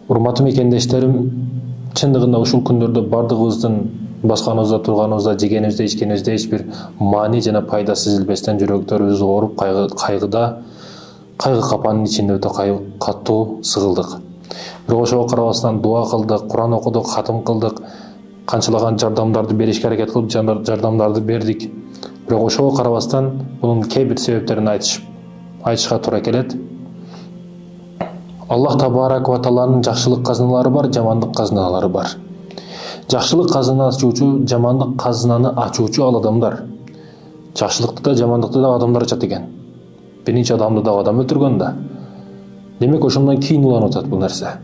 Урматтуу мекендештерим, чындыгында ушул күндөрдө бардыгыбыздын басканыбызда, турганыбызда, жегенибизде, ичкенибизде эч бир маани жана пайда сезилбестен жүрөктөрүбүз ооруп, кайгы капанын ичинде өтө катуу сыгылдык. Бирок ошого карабастан дуа кылдык, Куран окудук, хатым кылдык, канчалаган жардамдарды беришке аракет кылып, жардамдарды бердик. Бирок ошого карабастан бунун кээ бир себептерин айтышка туура келет. Аллах Табарак ва Тааланын жакшылык казыналары бар, жамандык казыналары бар. Жакшылык казынаны ачуучу, жамандык казынаны ачуучу ал адамдар. Жакшылыкты да, жамандыкты да адамдар ачат экен. Биринчи адамды да адам өлтүргөн да. Демек ошондон кийин уланып атат бул нерсе.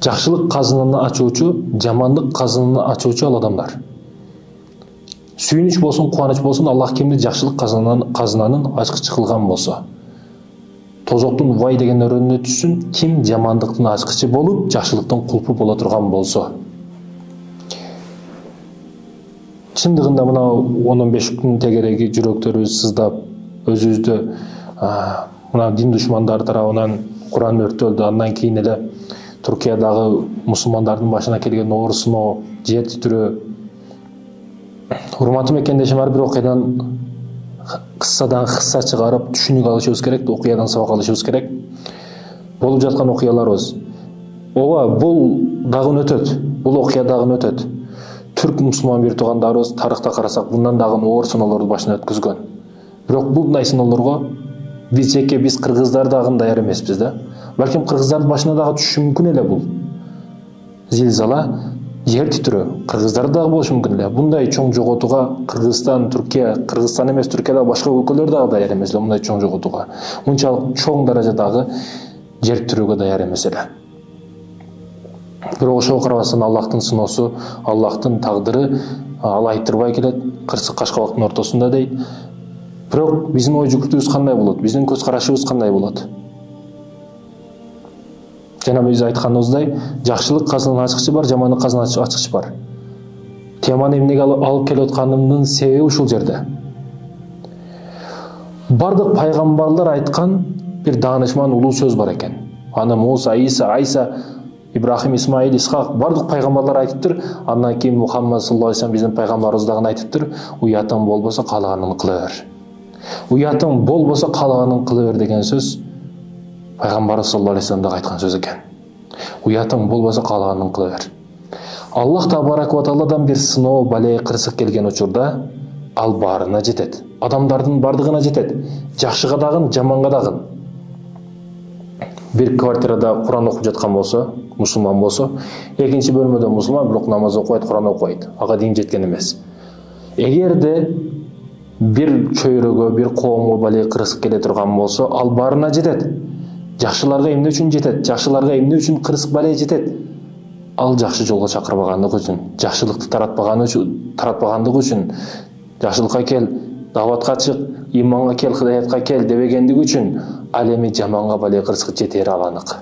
Жакшылык казынаны ачуучу, жамандык казынаны ачуучу ал адамдар. Сүйүнүч болсун, кубаныч болсун, Аллах кимди жакшылык казынанын ачкычы кылган болсо, тозоктун вай деген өрөөнүнө түшсүн, ким жамандыктын ачкычы болуп, жакшылыктын кулпу боло турган болсо. Чындыгында мына 15 күн тегереги жүрөктөрүбүз сыздап, өзүбүздү мына дин душмандары тарабынан Куран өртөлдү, андан кийин эле Туркиядагы мусулмандардын башына келген оор сыноо, жер титирөө. Урматтуу мекендешим, ар бир окуядан кыссадан кысса чыгарып түшүнүк алышыбыз керек, окуядан сабак алышыбыз керек. Болуп жаткан окуяларыбыз. Ооба, бул дагы өтөт, бул окуя дагы өтөт. Түрк мусулман бир туугандарыбыз тарыхта карасак, мындан дагы оор сыноолорду башына өткүзгөн. Бирок бундай сыноолорго биз кыргыздар дагы даяр эмеспиз да. Балким кыргыздардын башына дагы түшүшү мүмкүн эле бул. Зилзала, жер титирөө кыргыздарда дагы болушу мүмкүн эле. Bunday чоң жоготууга Кыргызстан, Түркия, Кыргызстан эмес, Түркияда башка өлкөлөр дагы даяр эмес эле мындай чоң жоготууга. Мынчалык чоң даражадагы жер титирөөгө даяр эмес эле. Бирок ошого карабастан Аллахтын сыноосу, Аллахтын тагдыры ал айтырбай келет, кырсык кашкабактын ортосунда дейт. Бирок биздин ой жүгүртүүбүз кандай болот? Биздин көз карашыбыз кандай болот? Жана биз айтканыбыздай, жакшылык казынанын ачкычы бар, жамандык казынанын ачкычы бар. Теманы эмнеге алып келип атканымдын себеби ушул жерде. Бардык пайгамбарлар айткан бир даанышман улуу сөз бар экен. Аны Муса, Иса, Айса, Ибрахим, Исмаил, Исхак бардык пайгамбарлар айтыптыр. Андан кийин Мухаммад саллаллаху алейхи вассалам биздин пайгамбарыбыз дагы айтыптыр. Уятың болбосо каалаганын кыла бер. Уятың болбосо каалаганын кыла бер деген сөз пайгамбарыбыз саллаллаху алейхи вассалам дагы айткан сөз экен. Уятың болбосо каалаганын кыла бер. Аллах Табарак ва Тааладан бир сыноо, бале, кырсык келген учурда ал баарына жетет. Адамдардын бардыгына жетет. Жакшыга дагы, жаманга дагы. Бир квартирада Куран окуп жаткан болсо, мусулман болсо, экинчи бөлмөдө мусулман, бирок намаз окубайт, Куран окубайт. Ага дин жеткен эмес. Эгерде бир чөйрөгө, бир коомго бале кырсык келе турган болсо, ал баарына жетет. Жакшыларга эмне үчүн жетет? Жакшыларга эмне үчүн кырсык бале жетет? Ал жакшы жолго чакырбагандыгы үчүн, жакшылыкты таратпагандыгы үчүн, жакшылыкка кел, даватка чык, иманга кел, хидаятка кел дебегендиги үчүн, ал эми жаманга бале кырсык жетери аланык.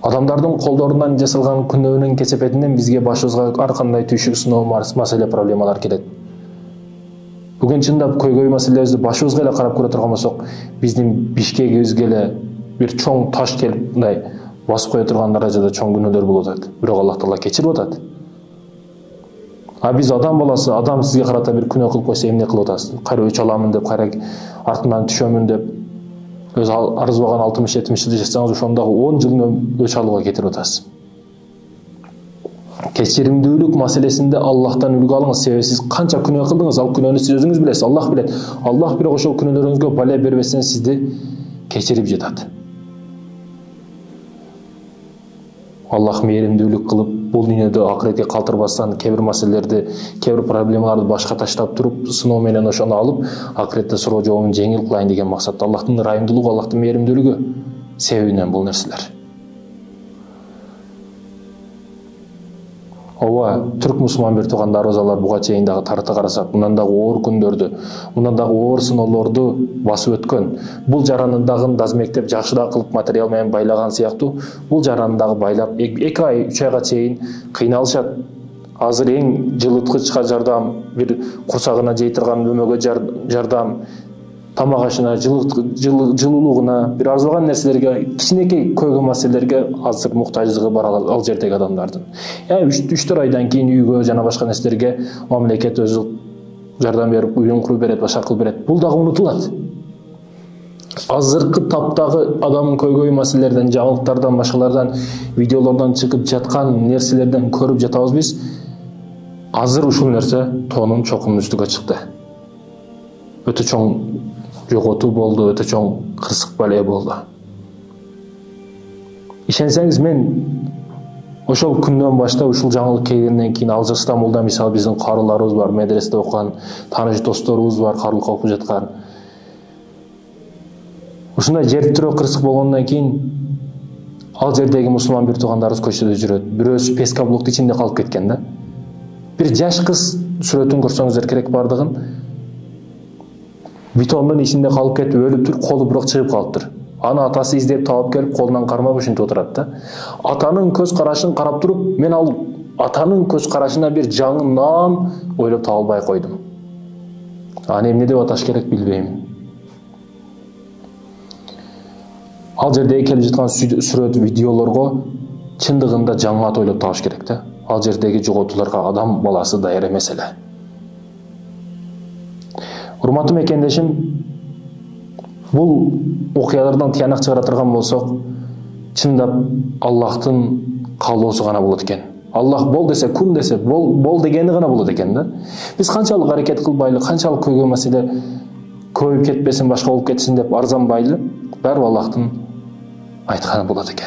Адамдардын колдорунан жасалган күнөөнүн кесепетинен бизге башыбызга ар кандай түйшүк, сыноо, маселе, проблемалар келет. Бүгүн чындап көйгөй маселебизди башыбызга эле карап көрө турган болсок, биздин Бишкегибизге эле бир чоң таш келип мындай басып кое турган даражада чоң күнөөлөр болуп атат. Бирок Аллах Таала кечирип атат. А биз адам баласы, адам сизге карата бир күнөө кылып койсо эмне кылып атасыз? Кайра өч аламын деп, кайра артынан түшөмүн деп, өз арзыбаган 60-70 жыл жашасаңыз, ошондогу 10 жылын өч алууга кетирип атасыз. Кечиримдүүлүк маселесинде Аллахтан үлгү алыңыз. Себеби сиз канча күнөө кылдыңыз, ал күнөөнү сиз өзүңүз билесиз, Аллах билет. Аллах бирок ошол күнөөлөрүңүзгө бале бербестен сизди кечирип жатат. Аллах мээримдүүлүк кылып, бул дүйнөдө акыретке калтырбастан кээ бир маселелерди, кээ бир проблемаларды башка таштап туруп, сыноо менен ошону алып, акыретте суроо жообун жеңил кылайын деген максатта. Аллахтын ырайымдуулугу, Аллахтын мээримдүүлүгү себебинен бул нерселер. Ооба, түрк мусулман бир туугандарыбыз алар буга чейин дагы тарта карасак, мындан дагы оор күндөрдү, мындан дагы оор сыноолорду басып өткөн. Бул жараны дагы дазмектеп, жакшыраак кылып материал менен байлаган сыяктуу, бул жараны дагы байлап 2 ай, 3 айга чейин кыйналышат. Азыр эң жылыткычка жардам, бир курсагына жей турган өмөгө жардам, тамак ашына, жылуулугуна, бир арзыган нерселерге, кичинекей көйгөй маселелерге азыр муктаждыгы бар ал жердеги адамдардын. 3-4 айдан кийин үйгө жана башка нерселерге мамлекет өзү жардам берип, үйүн куруп берет, башка кылып берет. Бул дагы унутулат. Азыркы таптагы адамдын көйгөй маселелерден, жаңылыктардан, башкалардан, видеолордон чыгып жаткан нерселерден көрүп жатабыз биз. Азыр ушул нерсе тоонун чокунун үстүгө чыкты. Өтө чоң жоготуу болду, өтө чоң кырсык бале болду. Ишенсеңиз, мен ошол күндөн баштап ушул жаңылык келгенден кийин алжыр Стамбулда мисалы биздин карыларыбыз бар, медреседе окуган тааныш досторубуз бар, карылыкка окуп жаткан. Ушундай жер тирөө кырсык болгондон кийин ал жердеги мусулман бир туугандарыбыз көчөдө жүрөт. Бирөөсү песка блоктун ичинде калып кеткен да. Бир жаш кыз сүрөтүн көрсөңүздөр керек бардыгын. Бетондун ичинде калып кетип өлүптүр, колу бирок чыгып калыптыр. Аны атасы издеп таап келип, колунан кармап ушинтип отурат да. Атанын көз карашын карап туруп, мен ал атанын көз карашына бир жаңы наам ойлоп таба албай койдум. Аны эмне деп аташ керек билбейм. Ал жердеги келип жаткан сүрөт, видеолорго чындыгында жаңы ат ойлоп табыш керек да. Ал жердеги жоготууларга адам баласы даяр эмес эле. Урматтуу мекендешим, бул окуялардан тыянак чыгара турган болсок, чындап Аллахтын каалоосу гана болот экен. Аллах бол десе, кун десе, бол дегени гана болот экен да. Биз канчалык аракет кылбайлы, канчалык көйгөй маселе көбөйүп кетпесин, башка болуп кетсин деп арзанбайлы, баары Аллахтын айтканы болот экен.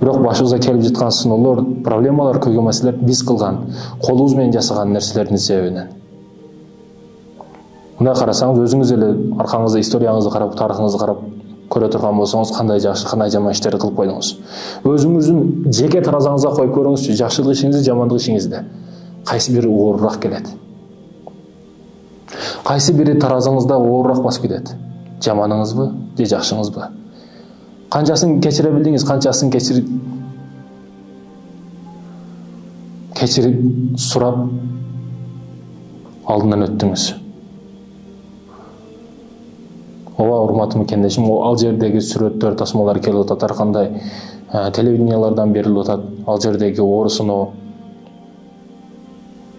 Бирок башыбызга келип жаткан сыноолор, проблемалар, көйгөй маселелер биз кылган, колубуз менен жасаган нерселердин себебинен. Мындай карасаңыз, өзүңүз эле аркаңызда историяңызды карап, тарыхыңызды карап көрө турган болсоңуз, кандай жакшы, кандай жаман иштерди кылып койдуңуз. Өзүңүздүн жеке таразаңызга коюп көрүңүзчү, жакшылык ишиңизди, жамандык ишиңизди. Кайсы бири оорураак келет? Кайсы бири таразаңызда оорураак басып кетет? Жаманыңызбы же жакшыңызбы? Канчасын кечире билдиңиз, канчасын кечирип сурап алдынан өттүңүз? Ооба, урматтуу мекендешим, ал жердеги сүрөттөр, тасмалар келип атат, ар кандай телевидениялардан берилип атат, ал жердеги оорусуну.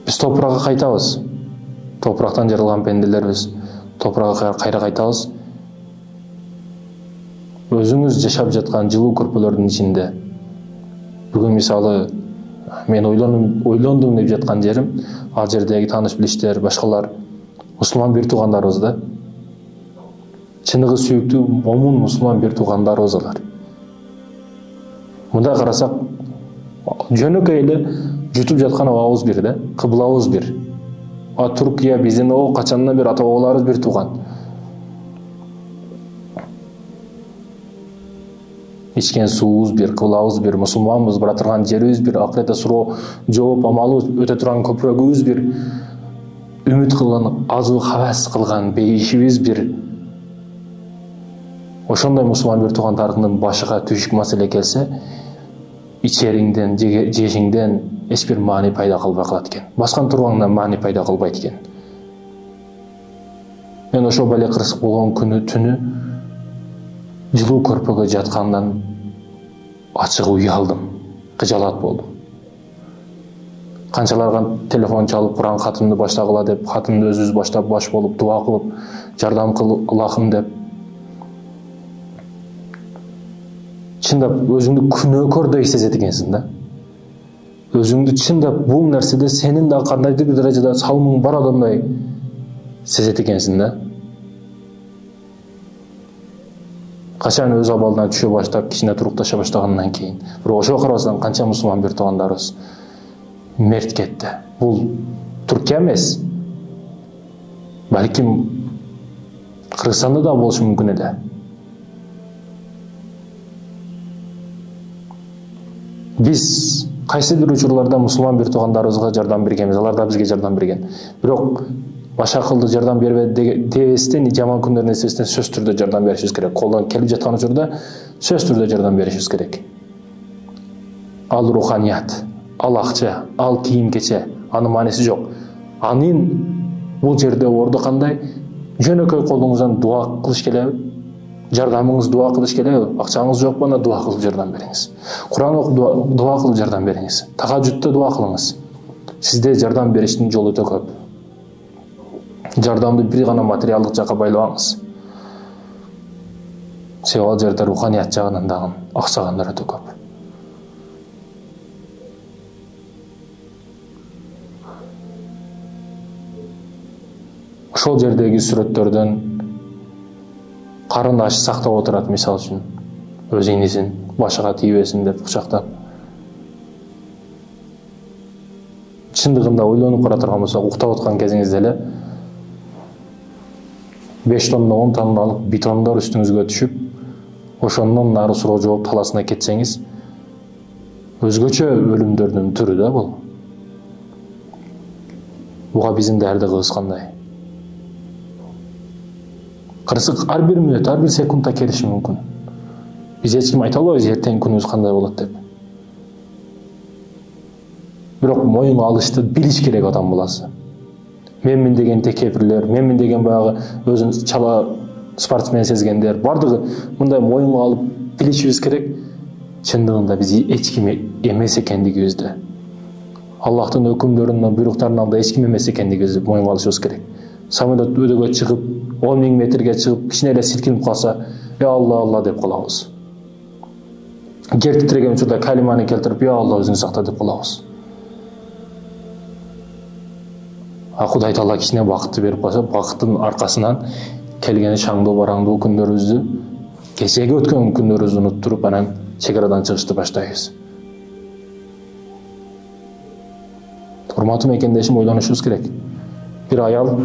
Биз топуракка кайтабыз. Топурактан жаралган пенделербиз. Топуракка кайра кайтабыз. Өзүңүз жашап жаткан жылуу көрпөлөрдүн ичинде. Бүгүн мисалы мен ойлондум деп жаткан жерим, ал жердеги тааныш билиштер, башкалар, мусулман бир туугандарыбыз да. Чыныгы сүйүктүү, момун мусулман бир туугандарыбыз алар. Мындай карасак, жөнөкөй эле жутуп жаткан абабыз бир да, кыблабыз бир. Туркия биздин качандан бери ата бабаларыбыз бир тууган. Ичкен суубуз бир, кыблабыз бир, мусулманбыз, бара турган жерибиз бир, акырета суроо жооп амалыбыз, өтө турган көпүрөгүбүз бир, үмүт кылган, азуу хавас кылган бейишибиз бир. Ошондой мусулман бир туугандарыңдын башыга түйшүк маселе келсе, ичериңден, жешиңден эч бир маани пайда кылбай калат экен. Баскан тургаңдан маани пайда кылбайт экен. Мен ошол бале кырсык болгон күнү түнү жылуу көрпөгө жаткандан ачык уялдым, кыжалат болдум. Канчаларга телефон чалып, Куран катымды баштагыла деп, катымды өзүбүз баштап баш болуп, дуа кылып, жардам кыл Аллахым деп. Чындап өзүңдү күнөөкөрдөй сезет экенсиң да. Өзүңдү чындап бул нерседе сенин да кандайдыр бир даражада салымың бар адамдай сезет экенсиң да. Качан өз абалына түшө баштап, кичине турукташа баштагандан кийин. Бирок ошого карабастан канча мусулман бир туугандарыбыз мерт кетти. Бул Түркия эмес. Балким Кыргызстанда да болушу мүмкүн эле. Биз кайсы бир учурларда мусулман бир туугандарыбызга жардам бергенбиз, алар да бизге жардам берген. Бирок башка кылды жардам бербеди дебестен, жаман күндөрүн эсебестен сөз түрдө жардам беришибиз керек. Колдон келип жаткан учурда сөз түрдө жардам беришибиз керек. Ал руханият, ал акча, ал кийим-кече, анын мааниси жок. Анын Бул жерде орду кандай? Жөнөкөй колуңуздан дуа кылыш келеби? Жардамыңыз дуа кылыш келеби? Акчаңыз жок болсо дуа кылып жардам бериңиз. Куран окуп дуа кылып жардам бериңиз. Тахажжудта дуа кылыңыз. Сизде жардам бериштин жолу өтө көп. Жардамды бир гана материалдык жакка байлабаңыз. Себеби ал жерде руханият жагынан дагы аксагандар өтө көп. Ошол жердеги сүрөттөрдөн карындашы сактап отурат, мисалы үчүн өз инисин башыга тийбесин деп кучактап. Чындыгында ойлонуп кара турган болсок, уктап аткан кезиңизде эле 5 тонна 10 тонналык бетондор үстүңүзгө түшүп, ошондон нары суроо жооп таласына кетсеңиз, өзгөчө өлүмдөрдүн түрү да бул. Буга биздин даярдыгыбыз кандай? Кырсык ар бир мүнөт, ар бир секундта келиши мүмкүн. Биз эч ким айта албайбыз эртең күнүбүз кандай болот деп. Бирок моюнга алышты билиш керек адам баласы. Менмин деген текебирлер, менмин деген баягы өзүн чала спортсмен сезгендер, бардыгы мындай моюнга алып билишибиз керек. Чындыгында биз эч ким эмес экендигибизди, Аллахтын өкүмдөрүнүн, буйруктарынын алдында эч ким эмес экендигибизди моюнга алышыбыз керек. Самолет өдөгө чыгып, 10 000 метрге чыгып, кичине эле силкинип калса, "Я Алла, Алла" деп калабыз. Жер титиреген учурда калиманы келтирип, "Я Алла, өзүң сакта" деп калабыз. Кудай Таала кичине бакытты берип койсо, бакыттын аркасынан келген шаңдуу бараңдуу күндөрүбүздү, кечеги өткөн күндөрүбүздү унуттуруп, анан чегарадан чыгышты баштайбыз. Урматтуу мекендешим, ойлонушубуз керек. Бир аял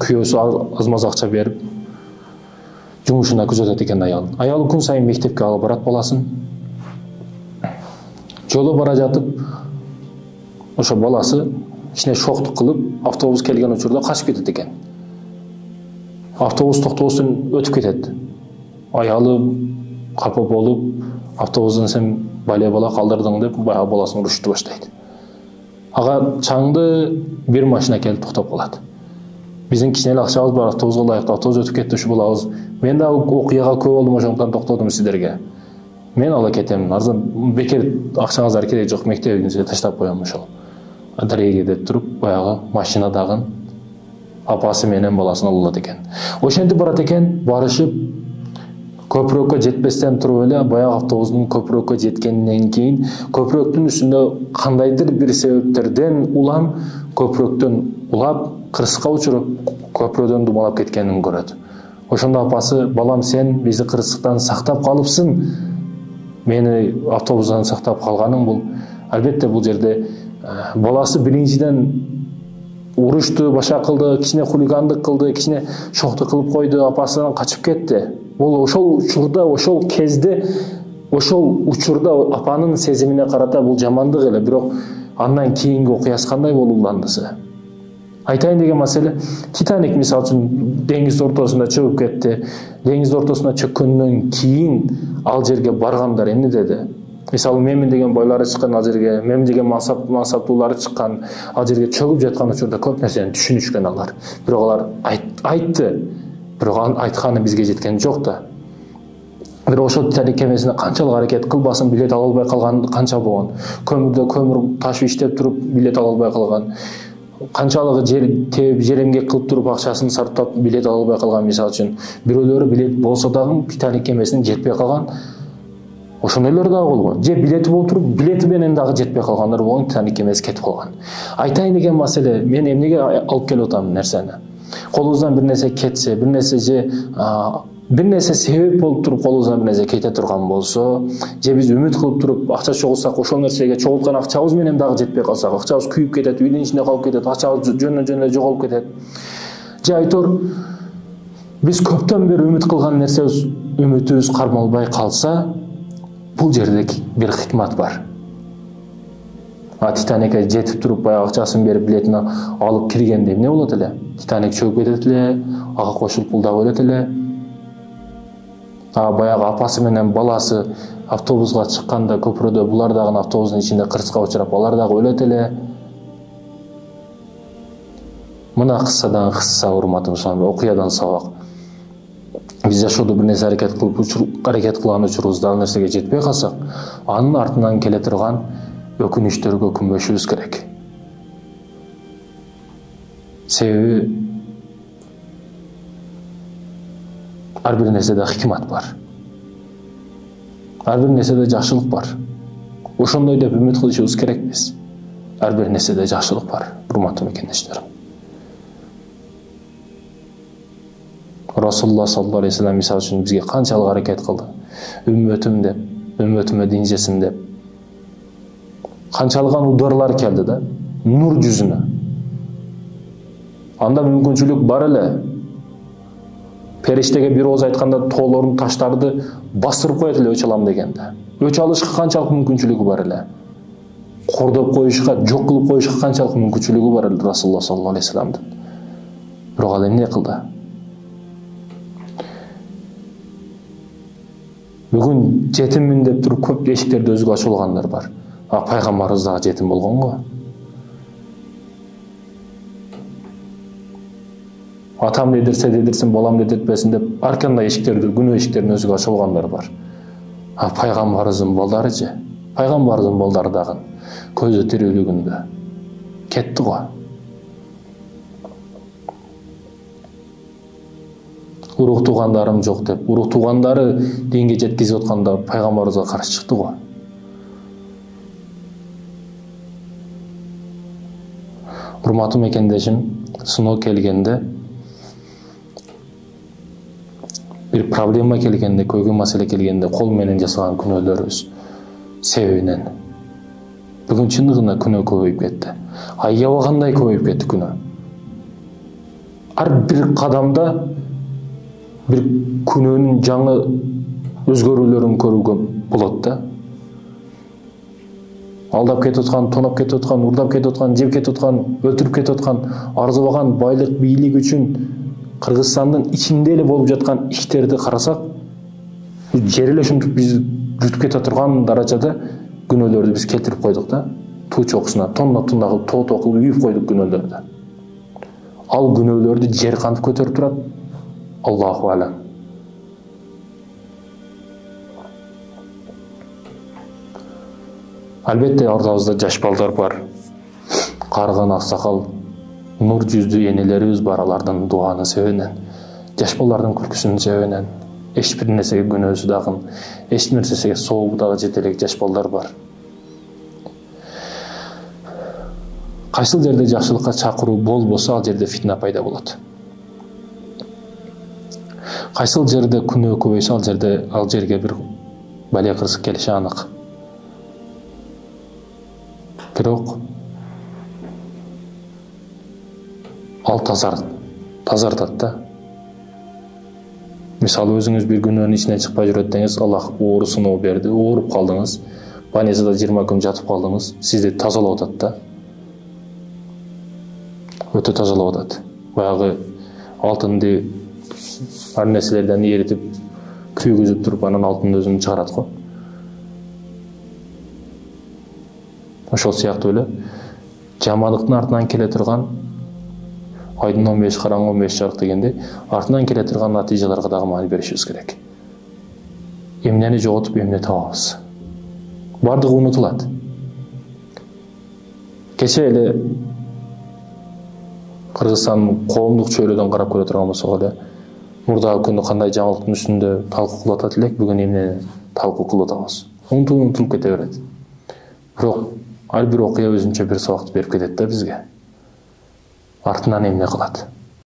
күйөөсү аз-маз акча берип, жумушуна күзөтөт экен аял. Аялы күн сайын мектепке алып барат баласын. Жолу бара жатып, ошо баласы кичине шоктук кылып, автобус келген учурда качып кетет экен. Автобус токтобостон өтүп кетет. Аялы капа болуп, автобустан "Сен бале бала калдырдың" деп баягы баласын урушты баштайт. Ага чаңды бир машина келип токтоп калат. Биздин кичине эле акчабыз бар, автобуска ылайыктуу автобус өтүп кетти, ушул болобуз. Мен да окуяга көп болдум, ошондон токтодум сиздерге. Мен ала кетем, арзан бекер акчаңыздар кереги жок, мектебиңизге таштап коем ошол. Дареге деп туруп, баягы машинадагы апасы менен баласын алат экен. Ошентип барат экен, барышып көпүрөккө жетпестен туруп эле баягы автобустун көпүрөккө жеткенден кийин көпүрөктүн үстүндө кандайдыр бир себептерден улам көпүрөктөн улап, кырсыкка учуруп, көпүрөдөн думалап кеткенин көрөт. Ошондо апасы: "Балам, сен бизди кырсыктан сактап калыпсың. Мени автобустан сактап калганың бул". Албетте бул жерде баласы биринчиден урушту, башка кылды, кичине хулигандык кылды, кичине шоктук кылып койду, апасынан качып кетти. Бул ошол учурда, ошол кезде, ошол учурда апанын сезимине карата бул жамандык эле, бирок андан кийинки окуясы кандай болуп уландысы? Айтайын деген маселе, Титаник мисалы үчүн деңиз ортосунда чыгып кетти. Деңиз ортосуна чөккөндөн кийин ал жерге баргандар эмне деди? Мисалы, менмин деген бойлары чыккан ал жерге, менмин деген мансаптуулары чыккан ал жерге чөгүп жаткан учурда көп нерсени түшүнүшкөн алар. Бирок алар айтты, бирок айтканы бизге жеткен жок да. Бирок ошол Титаник кемесине канчалык аракет кылбасын, билет ала албай калган канча болгон. Көмүрдө көмүр ташып иштеп туруп билет ала албай калган. Канчалыгы жеремге кылып туруп акчасын сарптап билет ала албай калган, мисалы үчүн. Бирөөлөрү билет болсо дагы Титаник кемесине жетпей калган. Ошондойлор дагы болгон. Же билети болуп туруп, билети менен дагы жетпей калгандар болгон, Титаник кемеси кетип калган. Айтайын деген маселе, мен эмнеге алып келип атам нерсени? Колубуздан бир нерсе кетсе, бир нерсе же бир нерсе себеп болуп туруп колубуздан бир нерсе кете турган болсо, же биз үмүт кылып туруп акча чогултсак, ошол нерсеге чогулткан акчабыз менен дагы жетпей калсак, акчабыз күйүп кетет, үйдүн ичинде калып кетет, акчабыз жөндөн эле жоголуп кетет. Же айтор, биз көптөн бери үмүт кылган нерсебиз, үмүтүбүз кармалбай калса, бул жерде бир хикмат бар. Титаникке жетип туруп, баягы акчасын берип, билетин алып киргенде эмне болот эле? Титаник чөгүп кетет эле, ага кошулуп пулдап өлөт эле. Баягы апасы менен баласы автобуска чыкканда көпүрөдө, булар дагы автобустун ичинде кырсыкка учурап, алар дагы өлөт эле. Мына кыссадан кысса урматым сонун окуядан сабак. Биз жашоодо бир нерсе аракет кылган учурубузда ал нерсеге жетпей калсак, анын артынан келе турган өкүнүчтөргө күнбөшүбүз керек. Себеби ар бир нерседе хикмат бар. Ар бир нерседе жакшылык бар. Ошондой деп үмүт кылышыбыз керекпиз. Ар бир нерседе жакшылык бар, урматтуу мекендештерим. Расулуллах саллаллаху алейхи вассалам мисал үчүн бизге канчалык аракет кылды. Үммөтүм деп, үммөтүмө дин жесин деп. Канчалык ударлар келди да, нур жүзүнө. Анда мүмкүнчүлүк бар эле. Периштеге бир ооз айтканда тоолорун, таштарды бастырып коет эле өч алам дегенде. Өч алышка канчалык мүмкүнчүлүгү бар эле. Кордоп коюшка, жок кылып коюшка канчалык мүмкүнчүлүгү бар эле Расулуллах саллаллаху алейхи вассаламдын. Бирок ал эмне кылды? Бүгүн жетиммин деп туруп көп эшиктерди өзгө ачып алгандар бар. Пайгамбарыбыз дагы жетим болгон го. Атам дедирсин, балам дедиртпесин деп ар кандай эшиктерди, күнөө эшиктерин өзгө ачып алгандар бар. Пайгамбарыбыздын балдары пайгамбарыбыздын балдары дагы көзү тирүүлүгүндө кетти го. Урук туугандарым жок деп, урук туугандары динге жеткизип атканда пайгамбарыбызга каршы чыкты го. Урматтуу мекендешим, сыноо келгенде, бир проблема келгенде, көйгөй маселе келгенде кол менен жасаган күнөөлөрүбүз себебинен бүгүн чындыгында күнөө көбөйүп кетти. Аябагандай көбөйүп кетти күнөө. Ар бир кадамда бир күнөөнүн жаңы өзгөрүүлөрүн көрүүгө болот да. Алдап кетип аткан, тонап кетип аткан, урдап кетип аткан, жеп кетип аткан, өлтүрүп кетип аткан, арзыбаган байлык, бийлик үчүн Кыргызстандын ичинде эле болуп жаткан иштерди карасак, жер эле ушинтип биз бүтүп кете турган даражада күнөөлөрдү биз келтирип койдук да. Туу чокусуна тонна кылып, тоо кылып үйүп койдук күнөөлөрдү. Ал күнөөлөрдү жер кантип көтөрүп турат? Аллаху алам. Албетте ортабызда жаш балдар бар. Карган аксакал, нур жүздүү энелерибиз бар, алардын дуанын себебинен, жаш балдардын күлкүсүнүн себебинен, эч бир нерсеге күнөөсү дагы, эч бир нерсеге сообу дагы жете элек жаш балдар бар. Кайсыл жерде жакшылыкка чакыруу болбосо, ал жерде фитна пайда болот. Кайсыл жерде күнөө көбөйсө, ал жерге бир балия кырсык келиши анык. Бирок ал тазартат да. Мисалы өзүңүз бир күнөөнүн ичинен чыкпай жүрөт деңиз, Аллах оор сыноо берди, ооруп калдыңыз, больницада 20 күн жатып калдыңыз, сизди тазалап атат да. Өтө тазалап атат. Баягы алтынды ар нерселерден эритип, күйгүзүп туруп, анан алтындын өзүн чыгарат го. Ошол сыяктуу эле жамандыктын артынан келе турган айдын 15 караңгы 15 жарык дегенде, артынан келе турган натыйжаларга дагы маани беришибиз керек. Эмнени жоготуп, эмне табабыз? Бардыгы унутулат. Кече эле Кыргызстандын коомдук чөйрөдөн карап көрө турган болсок эле, мурдагы күндө кандай жаңылыктын үстүндө талкуу кылып атат элек, бүгүн эмнени талкуу кылып атабыз? Унутулуп кете берет. Бирок ар бир окуя өзүнчө бир сабакты берип кетет да бизге. Артынан эмне кылат?